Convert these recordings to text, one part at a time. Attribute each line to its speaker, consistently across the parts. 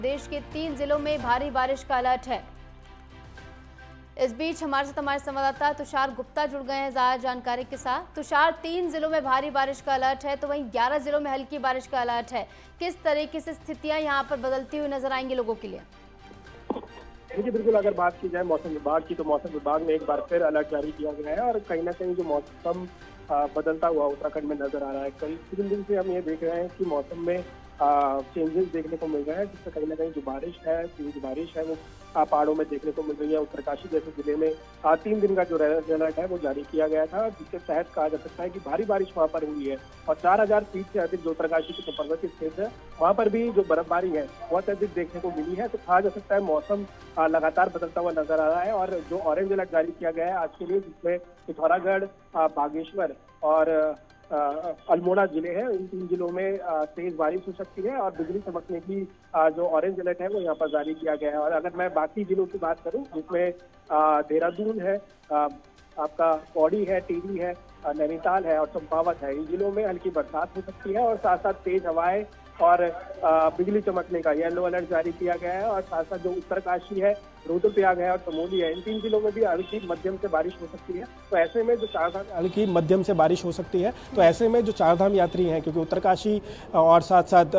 Speaker 1: देश के 3 जिलों में भारी बारिश का अलर्ट है। इस बीच हमारे साथ हमारे संवाददाता तुषार गुप्ता जुड़ गए हैं ज्यादा जानकारी के साथ। तुषार, 3 जिलों में भारी बारिश का अलर्ट है तो वहीं 11 जिलों में हल्की बारिश का अलर्ट है। किस तरीके से स्थितियां यहां पर बदलती हुई नजर आएंगी लोगों के लिए?
Speaker 2: देखिए, बिल्कुल अगर बात की जाए मौसम विभाग की, तो मौसम विभाग ने एक बार फिर अलर्ट जारी किया गया है और कहीं ना कहीं जो मौसम बदलता हुआ उत्तराखंड में नजर आ रहा है। कई 3 दिन से हम ये देख रहे हैं कि मौसम में चेंजेस देखने को मिल रहे हैं, जिससे कहीं ना कहीं जो तेज बारिश है वो पहाड़ों में देखने को मिल रही है। उत्तरकाशी जैसे जिले में 3 दिन का जो रेड अलर्ट है वो जारी किया गया था, जिसके तहत कहा जा सकता है कि भारी बारिश वहाँ पर हुई है और 4000 फीट से अधिक जो उत्तरकाशी के पर्वतीय क्षेत्र है वहाँ पर भी जो बर्फबारी है बहुत अधिक देखने को मिली है। तो कहा जा सकता है मौसम लगातार बदलता हुआ नजर आ रहा है और जो ऑरेंज अलर्ट जारी किया गया है आज के लिए, जिसमें पिथौरागढ़, बागेश्वर और अल्मोड़ा जिले हैं, इन 3 जिलों में तेज बारिश हो सकती है और बिजली चमकने की जो ऑरेंज अलर्ट है वो यहाँ पर जारी किया गया है। और अगर मैं बाकी जिलों की बात करूं, जिसमें देहरादून है, आपका पौड़ी है, टिहरी है, नैनीताल है और चंपावत है, इन जिलों में हल्की बरसात हो सकती है और साथ साथ तेज हवाएं और बिजली चमकने का येलो अलर्ट जारी किया गया है। और साथ साथ जो उत्तरकाशी है, रुद्रप्रयाग है और चमोली है, इन 3 जिलों में भी हल्की मध्यम से बारिश हो सकती है। तो ऐसे में जो हल्की मध्यम से बारिश हो सकती है, तो ऐसे में जो चारधाम यात्री हैं, क्योंकि उत्तरकाशी और साथ साथ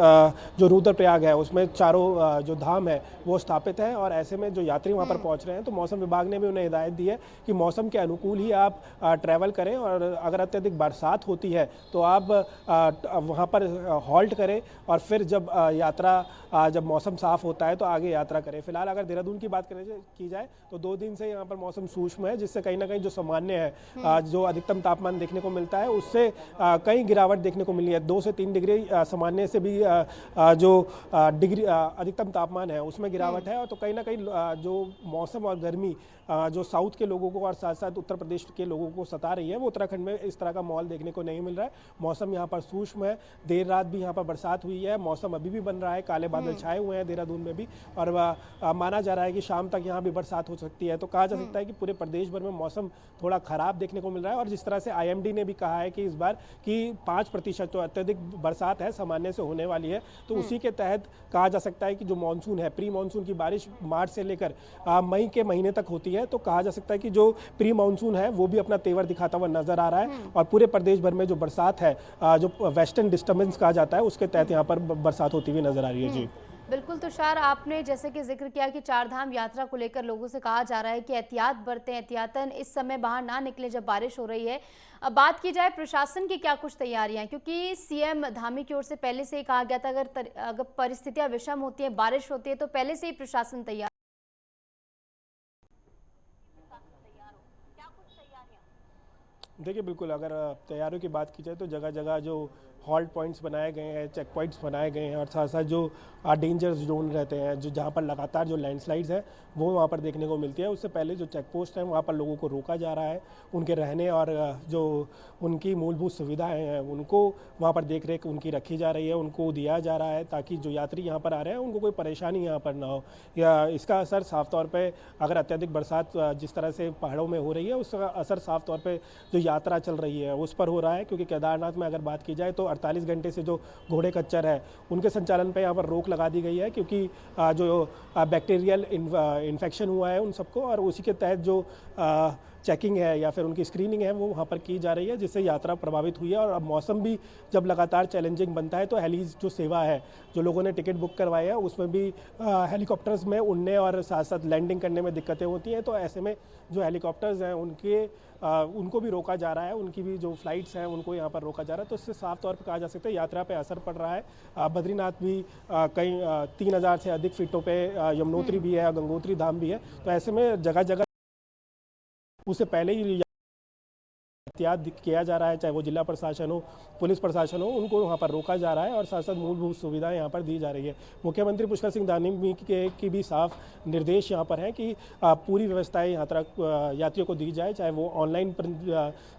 Speaker 2: जो रुद्रप्रयाग है उसमें चारों जो धाम है वो स्थापित है और ऐसे में जो यात्री वहाँ पर पहुँच रहे हैं, तो मौसम विभाग ने भी उन्हें हिदायत दी है कि मौसम के अनुकूल ही आप ट्रैवल करें और अगर अत्यधिक बरसात होती है तो आप वहाँ पर हॉल्ट करें और फिर जब मौसम साफ होता है तो आगे यात्रा करें। फिलहाल अगर देहरादून की बात की जाए तो 2 दिन से यहाँ पर मौसम सूक्ष्म है, जिससे कहीं ना कहीं जो सामान्य है, जो अधिकतम तापमान देखने को मिलता है उससे कई गिरावट देखने को मिली है। 2 से 3 डिग्री सामान्य से भी जो डिग्री अधिकतम तापमान है उसमें गिरावट है। और तो कहीं ना कहीं जो मौसम और गर्मी जो साउथ के लोगों को और साथ साथ उत्तर प्रदेश के लोगों को सता रही है, वो उत्तराखंड में इस तरह का माहौल देखने को नहीं मिल रहा है। मौसम यहाँ पर सूक्ष्म है, देर रात भी यहाँ पर बरसात हुई है, मौसम अभी भी बन रहा है, काले बादल छाए हुए हैं देहरादून में भी और माना जा रहा है कि शाम तक यहाँ भी बरसात हो सकती है। तो कहा जा सकता है कि पूरे प्रदेश भर में मौसम थोड़ा खराब देखने को मिल रहा है। और जिस तरह से IMD ने भी कहा है कि इस बार की 5% जो अत्यधिक बरसात है सामान्य से होने वाली है, तो उसी के तहत कहा जा सकता है कि जो मानसून है, प्री मानसून की बारिश मार्च से लेकर मई के महीने तक होती है। तो कहा जा सकता है कि जो प्री मानसून है वो भी अपना तेवर दिखाता हुआ नजर आ रहा है और पूरे प्रदेश भर में जो बरसात है, जो वेस्टर्न डिस्टर्बेंस कहा जाता है, उसके तहत यहाँ पर बरसात होती हुई नजर आ रही है। जी
Speaker 1: बिल्कुल तुषार, आपने जैसे कि जिक्र किया कि चारधाम यात्रा को लेकर लोगों से कहा जा रहा है कि एहतियात बरतें, एहतियातन इस समय बाहर ना निकले जब बारिश हो रही है। अब बात की जाए प्रशासन की क्या कुछ तैयारियां, क्योंकि CM धामी की ओर से पहले से ही कहा गया था अगर परिस्थितियां विषम होती है, बारिश होती है, तो पहले से ही प्रशासन तैयार।
Speaker 2: देखिए, बिल्कुल अगर तैयारियों की बात की जाए तो जगह जगह जो हॉल्ट पॉइंट्स बनाए गए हैं, चेक पॉइंट्स बनाए गए हैं और साथ साथ जो डेंजर जोन रहते हैं, जो जहाँ पर लगातार जो लैंडस्लाइड्स हैं वो वहाँ पर देखने को मिलती है। उससे पहले जो चेक पोस्ट हैं वहाँ पर लोगों को रोका जा रहा है, उनके रहने और जो उनकी मूलभूत सुविधाएं हैं उनको वहाँ पर देख रेख उनकी रखी जा रही है, उनको दिया जा रहा है ताकि जो यात्री यहाँ पर आ रहे हैं उनको कोई परेशानी यहाँ पर ना हो। या इसका असर साफ तौर पर अगर अत्यधिक बरसात जिस तरह से पहाड़ों में हो रही है उसका असर साफ तौर पर जो यात्रा चल रही है उस पर हो रहा है। क्योंकि केदारनाथ में अगर बात की जाए तो 48 घंटे से जो घोड़े खच्चर है उनके संचालन पर यहाँ पर रोक लगा दी गई है, क्योंकि जो बैक्टीरियल इन्फेक्शन हुआ है उन सबको, और उसी के तहत जो चेकिंग है या फिर उनकी स्क्रीनिंग है वो वहाँ पर की जा रही है, जिससे यात्रा प्रभावित हुई है। और अब मौसम भी जब लगातार चैलेंजिंग बनता है तो हेलीज जो सेवा है, जो लोगों ने टिकट बुक करवाए हैं उसमें भी हेलीकॉप्टर्स में उड़ने और साथ साथ लैंडिंग करने में दिक्कतें होती हैं। तो ऐसे में जो हेलीकॉप्टर्स हैं उनको भी रोका जा रहा है, उनकी भी जो फ्लाइट्स हैं उनको यहाँ पर रोका जा रहा है। तो इससे साफ तौर पर कहा जा सकता है यात्रा पे असर पड़ रहा है। बद्रीनाथ भी कई 3000 से अधिक फीटों पे, यमुनोत्री भी है, गंगोत्री धाम भी है। तो ऐसे में जगह जगह उससे पहले ही एहतियात किया जा रहा है, चाहे वो जिला प्रशासन हो, पुलिस प्रशासन हो, उनको वहाँ पर रोका जा रहा है और साथ साथ मूलभूत सुविधाएं यहाँ पर दी जा रही है। मुख्यमंत्री पुष्कर सिंह धामी की भी साफ निर्देश यहाँ पर हैं कि पूरी व्यवस्थाएं यात्रियों को दी जाए, चाहे वो ऑनलाइन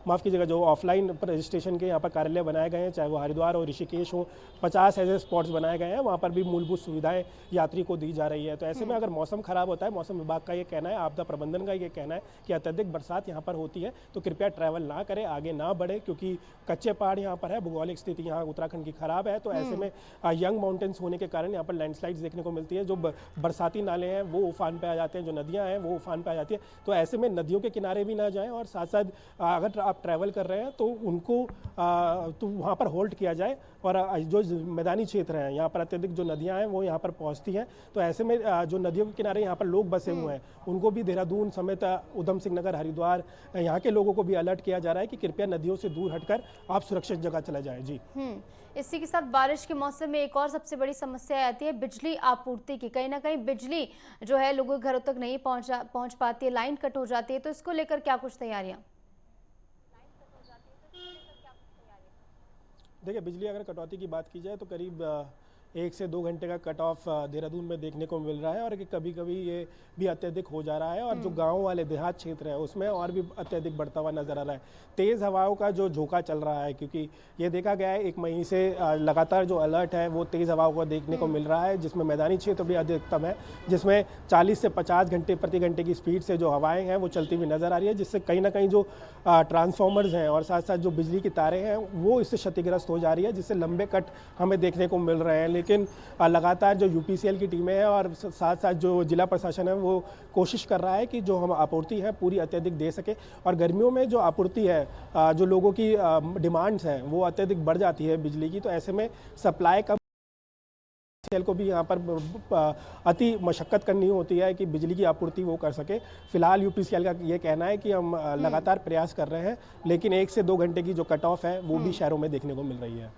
Speaker 2: माफ़ कीजिएगा जो ऑफलाइन रजिस्ट्रेशन के यहाँ पर कार्यालय बनाए गए हैं, चाहे वो हरिद्वार और ऋषिकेश हो, 50 ऐसे स्पॉट्स बनाए गए हैं, वहाँ पर भी मूलभूत सुविधाएं यात्री को दी जा रही है। तो ऐसे में अगर मौसम खराब होता है, मौसम विभाग का ये कहना है, आपदा प्रबंधन का ये कहना है कि अत्यधिक बरसात यहाँ पर होती है, तो कृपया ट्रैवल ना
Speaker 3: करे, आगे ना बढ़े, क्योंकि कच्चे पहाड़ यहाँ पर है, भौगोलिक स्थिति यहाँ उत्तराखंड की खराब है। तो ऐसे में यंग माउंटेन्स होने के कारण यहाँ पर लैंडस्लाइड्स देखने को मिलती है। जो बरसाती नाले हैं वो उफान पे आ जाते हैं, जो नदियाँ हैं वो उफान पे आ जाती है। तो ऐसे में नदियों के किनारे भी ना जाएं, और साथ साथ अगर आप ट्रैवल कर रहे हैं तो उनको तो वहाँ पर होल्ड किया जाए। और जो मैदानी क्षेत्र हैं यहाँ पर अत्यधिक जो नदियाँ हैं वो यहाँ पर पहुँचती हैं। तो ऐसे में जो नदियों के किनारे यहाँ पर लोग बसे हुए हैं उनको भी देहरादून समेत उधम सिंह नगर, हरिद्वार, यहाँ के लोगों को भी अलर्ट किया जा रहा है कि कृपया नदियों से दूर हटकर आप सुरक्षित जगह चले जाएं। जी,
Speaker 1: इसी के साथ बारिश के मौसम में एक और सबसे बड़ी समस्या आती है बिजली आपूर्ति की। कहीं ना कहीं बिजली जो है लोगों के घरों तक नहीं पहुंच पाती है, लाइन कट हो जाती है। तो इसको लेकर क्या कुछ तैयारियां?
Speaker 3: देखिए, बिजली अगर कटौती की बात की जाए तो करीब 1 से 2 घंटे का कट ऑफ देहरादून में देखने को मिल रहा है, और कभी कभी ये भी अत्यधिक हो जा रहा है। और जो गांव वाले देहात क्षेत्र है उसमें और भी अत्यधिक बढ़ता हुआ नजर आ रहा है। तेज़ हवाओं का जो झोंका चल रहा है, क्योंकि ये देखा गया है 1 महीने से लगातार जो अलर्ट है वो तेज़ हवाओं का देखने को मिल रहा है, जिसमें मैदानी क्षेत्र भी अधिकतम है, जिसमें 40 से 50 घंटे प्रति घंटे की स्पीड से जो हवाएँ हैं वो चलती हुई नजर आ रही है, जिससे कहीं ना कहीं जो ट्रांसफॉर्मर्स हैं और साथ साथ जो बिजली की तारें हैं वो इससे क्षतिग्रस्त हो जा रही है, जिससे लंबे कट हमें देखने को मिल रहे हैं। लेकिन लगातार जो यूपीसीएल की टीमें हैं और साथ साथ जो जिला प्रशासन है वो कोशिश कर रहा है कि जो हम आपूर्ति है पूरी अत्यधिक दे सके। और गर्मियों में जो आपूर्ति है, जो लोगों की डिमांड्स हैं वो अत्यधिक बढ़ जाती है बिजली की, तो ऐसे में सप्लाई कम को भी यहाँ पर अति मशक्कत करनी होती है कि बिजली की आपूर्ति वो कर सके। फिलहाल यूपीसीएल का ये कहना है कि हम लगातार प्रयास कर रहे हैं, लेकिन 1 से 2 घंटे की जो कट ऑफ है वो भी शहरों में देखने को मिल रही है।